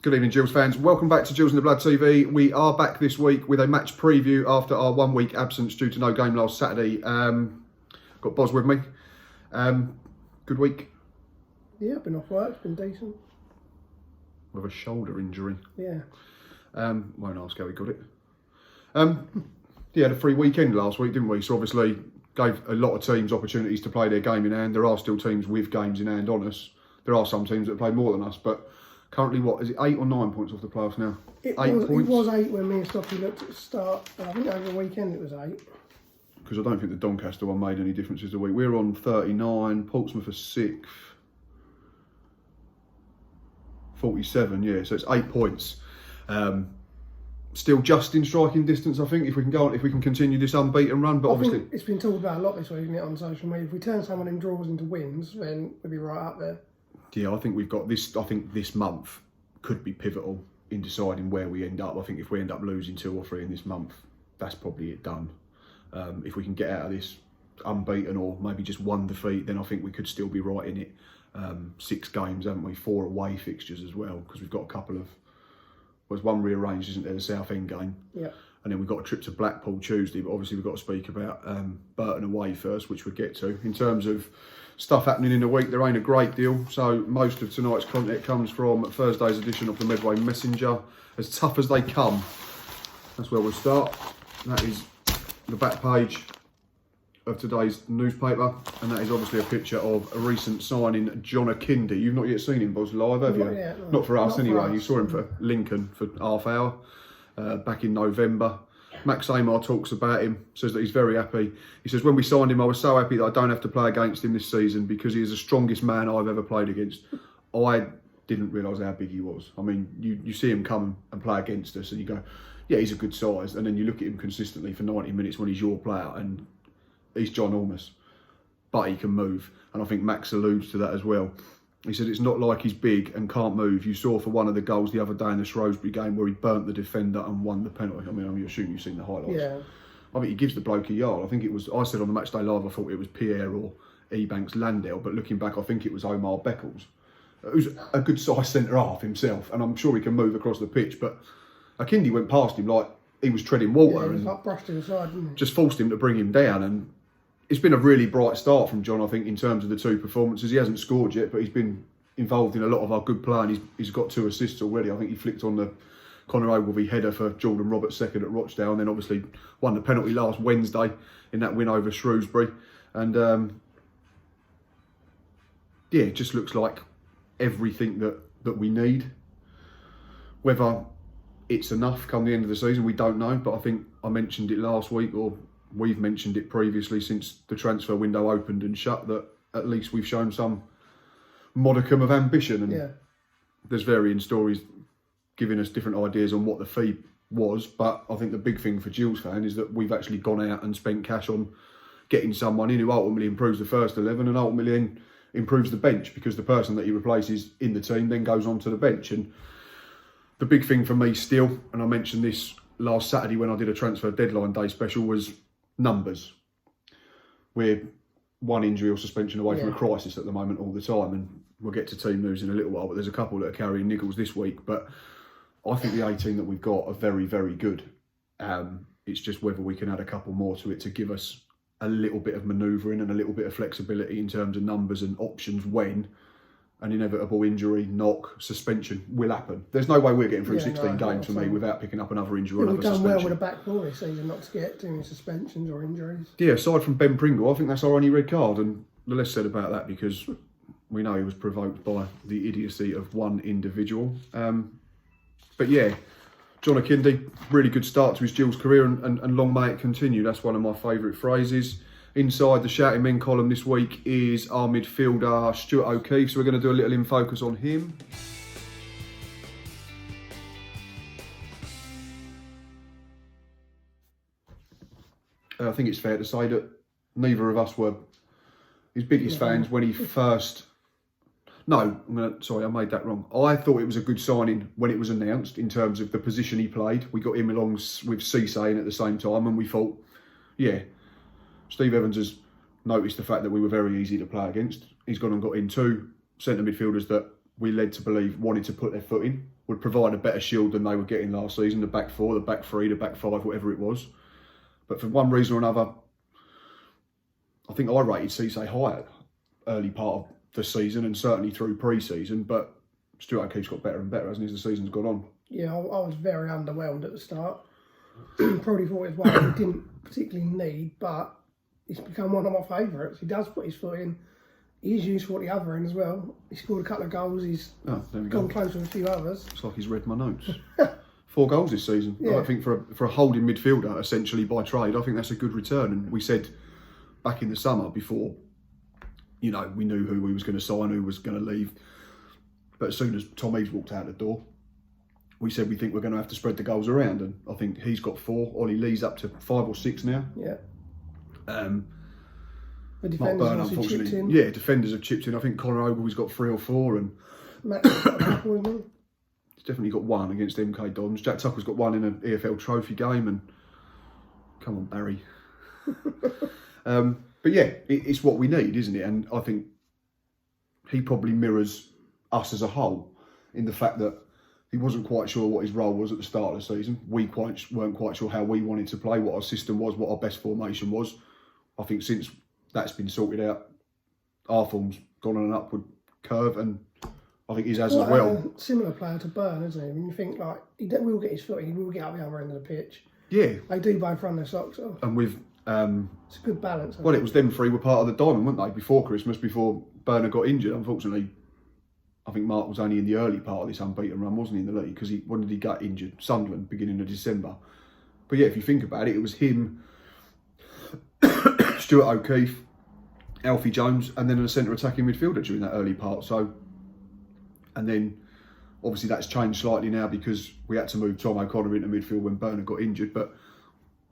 Good evening, Gills fans. Welcome back to Gills in the Blood TV. We are back this week with a match preview after our 1 week absence due to no game last Saturday. Got Boz with me. Good week. Yeah, I've been off work. It's been decent. With a shoulder injury. Yeah. Won't ask how he got it. Yeah, had a free weekend last week, didn't we? So obviously gave a lot of teams opportunities to play their game in hand. There are still teams with games in hand on us. There are some teams that play more than us, but currently, what is it, 8 or 9 points off the playoffs now? It 8 was, points. It was 8 when me and Stuart looked at the start. I think over the weekend it was 8. Because I don't think the Doncaster one made any differences the week. We're on 39, Portsmouth are 6th, 47, yeah, so it's 8 points. Still just in striking distance, I think, if we can go on, if we can continue this unbeaten run. But I obviously, think it's been talked about a lot this week, isn't it, on social media? If we turn some of them draws into wins, then we'll be right up there. yeah, I think we've got this. I think this month could be pivotal in deciding where we end up. I think if we end up losing 2 or 3 in this month, that's probably it done. If we can get out of this unbeaten or maybe just 1 defeat, then I think we could still be right in it. 6 games, haven't we? 4 away fixtures as well, because we've got a couple of. There's one rearranged, isn't there? The Southend game. Yeah. And then we've got a trip to Blackpool Tuesday, but obviously we've got to speak about Burton away first, which we'll get to. In terms of stuff happening in the week, there ain't a great deal. So most of tonight's content comes from Thursday's edition of the Medway Messenger. As tough as they come, that's where we'll start. That is the back page of today's newspaper, and that is obviously a picture of a recent signing, John Akinde. You've not yet seen him, Boz, live, have you? Not yet, no. Not for us, Not for anyway. us. You saw him for Lincoln for half hour back in November. Max Amar talks about him, says that he's very happy. He says, when we signed him, I was so happy that I don't have to play against him this season because he is the strongest man I've ever played against. I didn't realise how big he was. I mean, you see him come and play against us and you go, yeah, he's a good size. And then you look at him consistently for 90 minutes when he's your player and he's ginormous, but he can move. And I think Max alludes to that as well. He said it's not like he's big and can't move. You saw for one of the goals the other day in the Shrewsbury game where he burnt the defender and won the penalty. I mean, I'm assuming you've seen the highlights. Yeah. I think he gives the bloke a yard. I think it was, I said on the Matchday Live, I thought it was Pierre or Ebanks Landell, but looking back, I think it was Omar Beckles, who's a good size centre-half himself, and I'm sure he can move across the pitch, but Akinde went past him like he was treading water. Yeah, he was and like brushed to the side, didn't he? just forced him to bring him down. And it's been a really bright start from John, I think, in terms of the 2 performances. He hasn't scored yet, but he's been involved in a lot of our good play, and he's got 2 assists already. I think he flicked on the Conor Ogilvie header for Jordan Roberts' second at Rochdale, and then obviously won the penalty last Wednesday in that win over Shrewsbury. And yeah, it just looks like everything that we need. Whether it's enough come the end of the season, we don't know, but I think I mentioned it last week, or we've mentioned it previously since the transfer window opened and shut, that at least we've shown some modicum of ambition. And Yeah. there's varying stories giving us different ideas on what the fee was, but I think the big thing for Gills fan is that we've actually gone out and spent cash on getting someone in who ultimately improves the first 11 and ultimately then improves the bench, because the person that he replaces in the team then goes on to the bench. And the big thing for me still, and I mentioned this last Saturday when I did a transfer deadline day special, was numbers. We're 1 injury or suspension away from a crisis at the moment all the time, and we'll get to team news in a little while, but there's a couple that are carrying niggles this week. But I think the 18 that we've got are very, very good. It's just whether we can add a couple more to it to give us a little bit of manoeuvring and a little bit of flexibility in terms of numbers and options when an inevitable injury, knock, suspension will happen. There's no way we're getting through 16 games for me without picking up another injury or We've another done suspension. well with a back four this season not to get too many suspensions or injuries. Yeah, aside from Ben Pringle, I think that's our only red card, and the less said about that because we know he was provoked by the idiocy of one individual. But yeah, John Akinde, really good start to his Gills career, and long may it continue. That's one of my favourite phrases. Inside the Shouting Men column this week is our midfielder, Stuart O'Keefe, so we're going to do a little in focus on him. I think it's fair to say that neither of us were his biggest fans when he first... No, sorry, I made that wrong. I thought it was a good signing when it was announced in terms of the position he played. We got him along with Cisse in at the same time, and we thought, yeah, Steve Evans has noticed the fact that we were very easy to play against. He's gone and got in 2 centre midfielders that we're led to believe wanted to put their foot in, would provide a better shield than they were getting last season, the back four, the back three, the back five, whatever it was. But for one reason or another, I think I rated Cisse higher early part of the season and certainly through pre-season, but Stuart O'Keefe's got better and better, hasn't he, as the season's gone on? Yeah, I was very underwhelmed at the start. Probably thought it was one he didn't particularly need, but he's become one of my favourites. He does put his foot in. He's useful at the other end as well. He scored a couple of goals. He's gone close with a few others. It's like he's read my notes. 4 goals this season. Yeah. I think for a holding midfielder, essentially by trade, I think that's a good return. And we said back in the summer before, we knew who we was going to sign, who was going to leave. But as soon as Tom Eaves walked out the door, we said we think we're going to have to spread the goals around. And I think he's got 4. Ollie Lee's up to 5 or 6 now. Yeah. The Mark defenders Byrne, obviously chipped in. unfortunately. Yeah, defenders have chipped in. I think Conor Ogilvy's got 3 or 4. And Matt's got a couple, isn't he? he's definitely got 1 against MK Dons. Jack Tucker's got 1 in an EFL trophy game. And come on, Barry. But yeah, it's what we need, isn't it? And I think he probably mirrors us as a whole in the fact that he wasn't quite sure what his role was at the start of the season. We weren't quite sure how we wanted to play, what our system was, what our best formation was. I think since that's been sorted out, our form's gone on an upward curve, and I think he's as well. A similar player to Burn, isn't he? I mean, you think like he will get his foot in, he will get up the other end of the pitch. Yeah, They do both run their socks off. and with It's a good balance. well, it was them 3 were part of the diamond, weren't they? Before Christmas, before Burner got injured, unfortunately. I think Mark was only in the early part of this unbeaten run, wasn't he, in the league? Because when did he get injured? Sunderland, beginning of December. But yeah, if you think about it, it was him, Stuart O'Keefe, Alfie Jones, and then a centre attacking midfielder during that early part. So, and then obviously that's changed slightly now because we had to move Tom O'Connor into midfield when Burner got injured. But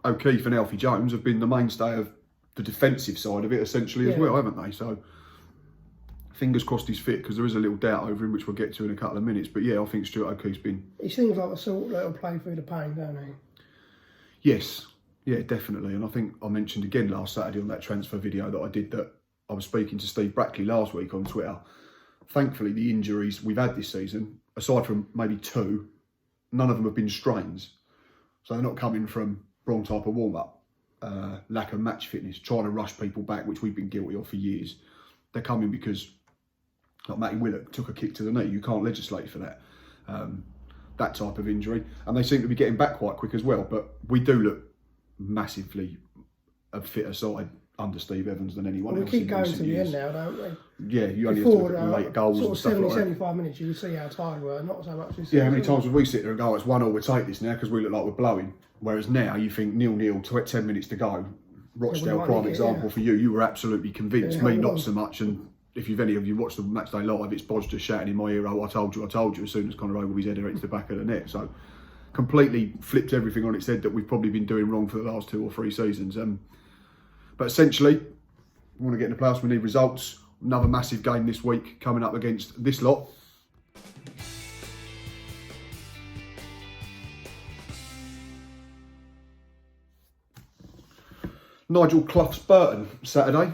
O'Keefe and Alfie Jones have been the mainstay of the defensive side of it essentially as well, haven't they? So fingers crossed he's fit, because there is a little doubt over him, which we'll get to in a couple of minutes. But yeah, I think Stuart O'Keefe's been... He seems like the sort that'll play through the pain, don't he? Yes, yeah, definitely. And I think I mentioned again last Saturday on that transfer video that I did that I was speaking to Steve Brackley last week on Twitter. Thankfully, the injuries we've had this season, aside from maybe 2, none of them have been strains. So they're not coming from wrong type of warm-up, lack of match fitness, trying to rush people back, which we've been guilty of for years. They're coming because, like Matty Willett took a kick to the knee. You can't legislate for that. That type of injury. And they seem to be getting back quite quick as well. But we do look massively a fitter side under Steve Evans than anyone else. We keep going to the end now, don't we? Yeah, you only have to look at the late goals sort and of stuff 70, like that. 75 minutes, you can see how tired we were, not so much this Yeah, how many season. times would we sit there and go, it's 1-1, we'll take this now because we look like we're blowing. Whereas now you think 0-0, 10 minutes to go. Rochdale, might prime nick it, example for you. You were absolutely convinced. Yeah, Me, I not was. so much. And if any of you watched the match day live, it's Bodge just shouting in my ear, "Oh, I told you," as soon as Conor Ogilvy's header hits the back of the net. So completely flipped everything on its head that we've probably been doing wrong for the last 2 or 3 seasons. But essentially, we want to get in the playoffs, we need results. Another massive game this week coming up against this lot. Nigel Clough's Burton Saturday.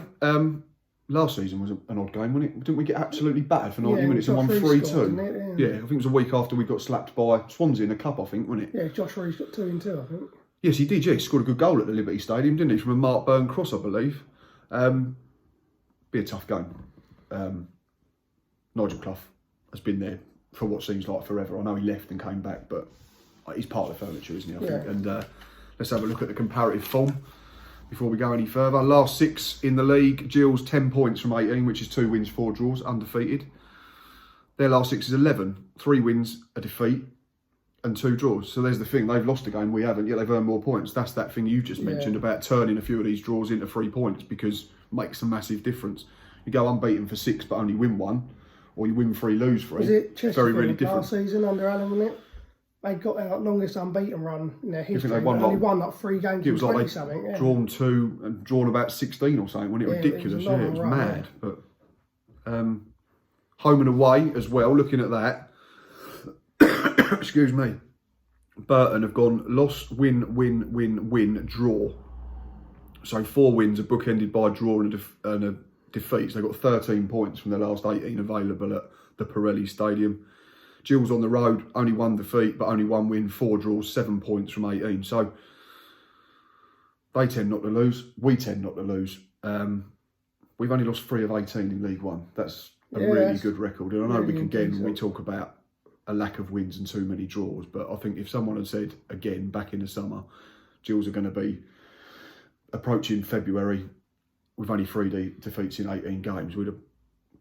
Last season was an odd game, wasn't it? Didn't we get absolutely battered for 90 minutes and won 3-2? Yeah, I think it was a week after we got slapped by Swansea in the Cup, I think, wasn't it? Yeah, Josh Reeves got 2 in 2, I think. Yes, he did, yeah. He scored a good goal at the Liberty Stadium, didn't he? From a Mark Byrne cross, I believe. Be a tough game. Nigel Clough has been there for what seems like forever. I know he left and came back, but he's part of the furniture, isn't he, I think? And let's have a look at the comparative form before we go any further. Last 6 in the league, Gills 10 points from 18, which is 2 wins, 4 draws, undefeated. Their last 6 is 11, 3 wins, a defeat, and 2 draws. So there's the thing, they've lost a game, we haven't, yet they've earned more points. That's that thing you just mentioned about turning a few of these draws into 3 points, because it makes a massive difference. You go unbeaten for 6 but only win 1, or you win 3, lose 3. Was it It's Chesterfield very, really different. last season under Alan, wasn't it? They got their longest unbeaten run in their history. they won, They only like, won like 3 games It was from like 20 they something. Yeah. drawn 2 and drawn about 16 or something, wasn't it? Yeah, it was a Ridiculous, long it was run, mad. But home and away as well, looking at that. Excuse me. Burton have gone loss, win, win, win, win, draw. So 4 wins are bookended by a draw and a defeat. So they've got 13 points from their last 18 available at the Pirelli Stadium. Gills on the road, only 1 defeat, but only 1 win, 4 draws, 7 points from 18. So they tend not to lose. We tend not to lose. We've only lost 3 of 18 in League One. That's a really good record. And I know really we talk about a lack of wins and too many draws, but I think if someone had said again back in the summer, Gills are going to be approaching February with only 3 defeats in 18 games, we'd have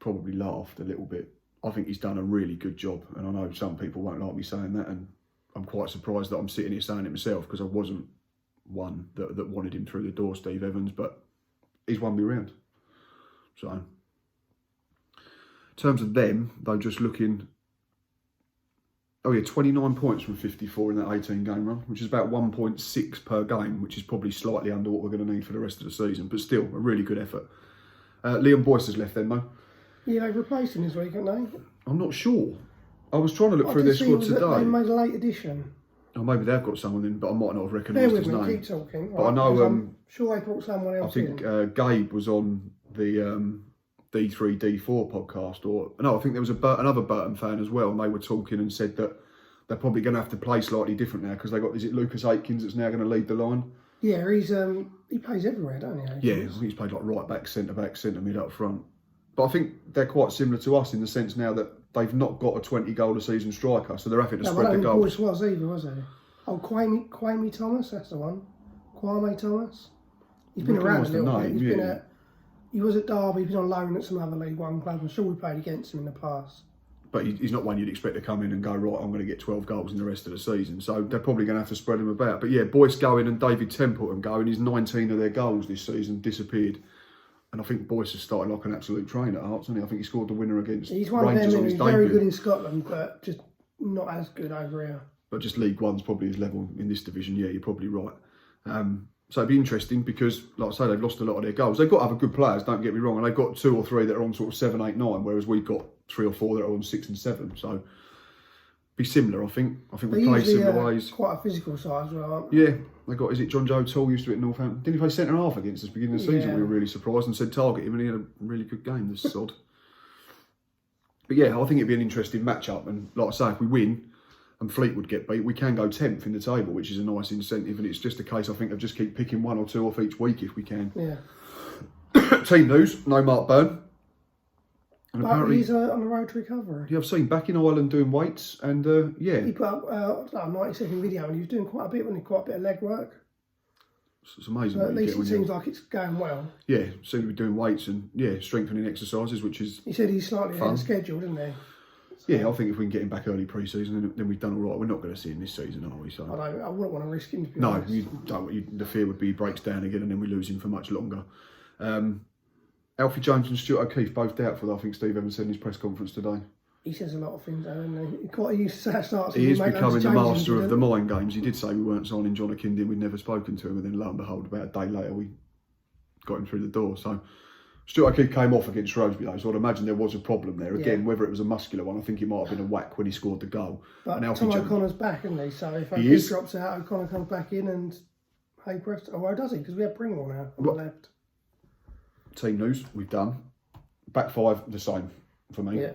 probably laughed a little bit. I think he's done a really good job, and I know some people won't like me saying that, and I'm quite surprised that I'm sitting here saying it myself, because I wasn't one that wanted him through the door, Steve Evans, but he's won me round. So, in terms of them, they're just looking, 29 points from 54 in that 18 game run, which is about 1.6 per game, which is probably slightly under what we're going to need for the rest of the season, but still a really good effort. Liam Boyce has left then, though. Yeah, they've replaced him this week, haven't they? I'm not sure. I was trying to look through their squad today. They made a late addition. Oh, maybe they've got someone in, but I might not have recognised his name. Keep talking. But I know. I'm sure they brought someone else. I think Gabe was on the D3 D4 podcast, I think there was another Burton fan as well, and they were talking and said that they're probably going to have to play slightly different now, because they got, is it Lucas Aitkins that's now going to lead the line? Yeah, he plays everywhere, don't he? Yeah, I think he's played like right back, centre mid up front. But I think they're quite similar to us in the sense now that they've not got a 20-goal a season striker, so they're having to spread the goals. No, Boyce was either, was he? Oh, Kwame Thomas, that's the one. Kwame Thomas. He's been around a little bit. He was at Derby, he's been on loan at some other League One club. I'm sure we played against him in the past. But he's not one you'd expect to come in and go, right, I'm going to get 12 goals in the rest of the season. So they're probably going to have to spread him about. But yeah, Boyce going and David Templeton going. His 19 of their goals this season disappeared. And I think Boyce has started like an absolute train at Hearts, hasn't he? I think he scored the winner against Rangers on his debut. He's very good in Scotland, but just not as good over here. But just League One's probably his level in this division. Yeah, you're probably right. So it'd be interesting because, like I say, they've lost a lot of their goals. They've got other good players, don't get me wrong, and they've got 2 or 3 that are on sort of 7, 8, 9, whereas we've got 3 or 4 that are on 6 and 7. So be similar, I think. I think we play similar ways. Quite a physical side as well, aren't they? Yeah, they got, is it John Joe Toole used to it at Northampton? Didn't he play centre half against us beginning of the season? We were really surprised and said target him, and he had a really good game, this sod. But yeah, I think it'd be an interesting match-up, and like I say, if we win and Fleetwood get beat, we can go 10th in the table, which is a nice incentive, and it's just a case, I think, of just keep picking 1 or 2 off each week if we can. Yeah. Team news, no Mark Byrne. And but apparently he's on the road to recovery. Yeah, I've seen back in Ireland doing weights, and yeah. He put up a 90-second video, and he was doing quite a bit of leg work. It's amazing. So at least it seems like it's going well. Yeah, seems to be doing weights and strengthening exercises, which is He said he's slightly ahead of schedule, didn't he? So, yeah, I think if we can get him back early pre-season, then we've done all right. We're not going to see him this season, are we? So I wouldn't want to risk him. To be no, honest. you don't. The fear would be he breaks down again, and then we lose him for much longer. Alfie Jones and Stuart O'Keefe both doubtful. I think Steve Evans said in his press conference today. He says a lot of things, doesn't he? He quite used to start. He is becoming the master of the mind games. He did say we weren't signing John Akinde, we'd never spoken to him, and then lo and behold, about a day later, we got him through the door. So Stuart O'Keefe came off against Shrewsbury, though, so I'd imagine there was a problem there. Again, whether it was a muscular one, I think it might have been a whack when he scored the goal. But Tom O'Connor's back, isn't he? So if O'Keefe drops out, O'Connor comes back in, and hey presto. Oh, well, does he? Because we have Pringle now on the left. Team news, we've done. Back 5, the same for me. Yeah.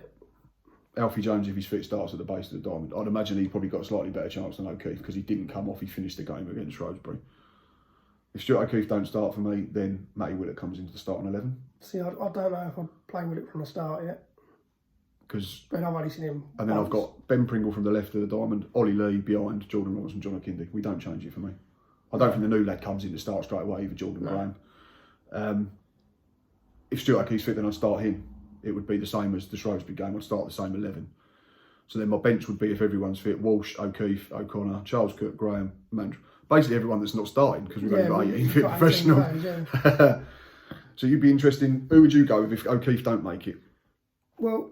Alfie Jones, if he's fit, starts at the base of the diamond. I'd imagine he's probably got a slightly better chance than O'Keefe because he didn't come off, he finished the game against Shrewsbury. If Stuart O'Keefe don't start for me, then Matty Willett comes into the starting 11. See, I don't know if I'm playing with it from the start yet. Because I've only seen him. And then I've got Ben Pringle from the left of the diamond, Ollie Lee behind, Jordan Roberts and John Akinde. We don't change it for me. I don't think the new lad comes in to start straight away, either Jordan Graham. If Stuart O'Keefe's fit, then I'd start him. It would be the same as the Shrewsbury game. I'd start the same 11. So then my bench would be, if everyone's fit, Walsh, O'Keefe, O'Connor, Charles Cook, Graham, Mandra. Basically everyone that's not starting because we've only got 18 fit professional. So you'd be interested, who would you go with if O'Keefe don't make it? Well,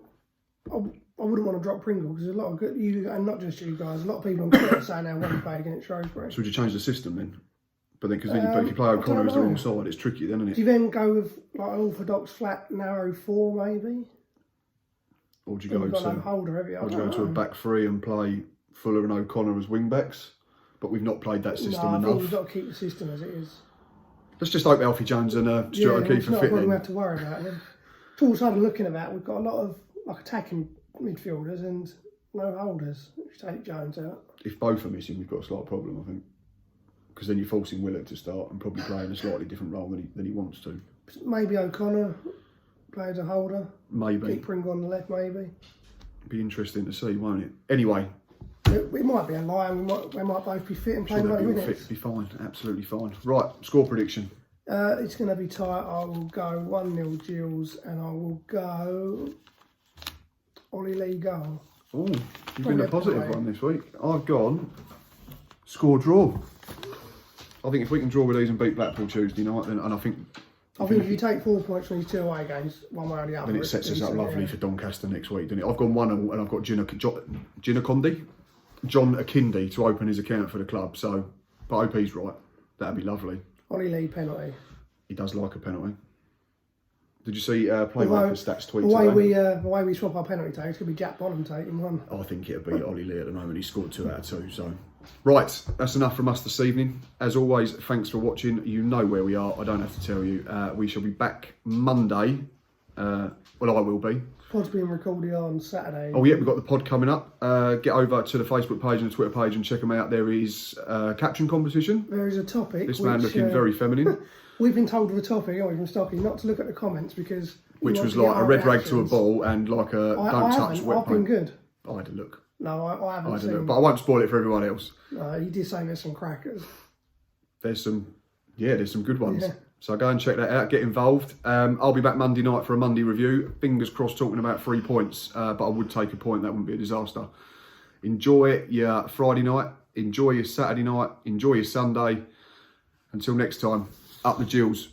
I wouldn't want to drop Pringle because there's a lot of good, and not just you guys, a lot of people on Twitter saying how well he played against Shrewsbury. So would you change the system then? But then, because then if you play O'Connor as the wrong side, it's tricky then, isn't it? Do you then go with like an orthodox flat, narrow 4 maybe? Or do you go to a back 3 and play Fuller and O'Connor as wing backs? But we've not played that system enough. I think you've got to keep the system as it is. Let's just hope Alfie Jones and Stuart O'Keefe are fit then. We have to worry about them. Towards I'm looking about, we've got a lot of like attacking midfielders and no holders. If you take Jones out. If both are missing, we've got a slight problem, I think. Because then you're forcing Willett to start and probably playing a slightly different role than he wants to. Maybe O'Connor plays a holder. Maybe. Keep Pringle on the left, maybe. Be interesting to see, won't it? Anyway. It might be a lie. We might both be fit and play 90 minutes. Be fine, absolutely fine. Right, score prediction. It's going to be tight. I will go 1-0 Gills, and I will go Ollie Lee goal. Oh, you've been a positive one this week. I've gone score draw. I think if we can draw with these and beat Blackpool Tuesday night, then, and I think if you take 4 points from these 2 away games, one way or the other, then it sets us up lovely for Doncaster next week, doesn't it? I've gone 1-0 and I've got John Akinde to open his account for the club. So, but I hope he's right. That'd be lovely. Ollie Lee penalty. He does like a penalty. Did you see Playmaker's stats tweet the way we swap our penalty takes, could be Jack Bonham taking one. I think it'll be Ollie Lee at the moment. He scored 2 out of 2. So, right, that's enough from us this evening. As always, thanks for watching. You know where we are. I don't have to tell you. We shall be back Monday. Well, I will be. Pod's being recorded on Saturday. Oh yeah, we've got the pod coming up. Get over to the Facebook page and the Twitter page and check them out. There is a caption competition. There is a topic. This man looking very feminine. We've been told of the topic, haven't we, from Stocky, not to look at the comments because... Which was like a red rag to a ball and like a don't touch wet paint. I've been good. I had a look. No, I haven't seen... Look, but I won't spoil it for everyone else. You did say there's some crackers. There's some good ones. Yeah. So go and check that out, get involved. I'll be back Monday night for a Monday review. Fingers crossed talking about 3 points, but I would take a point, that wouldn't be a disaster. Enjoy your Friday night, enjoy your Saturday night, enjoy your Sunday. Until next time, up the Gills.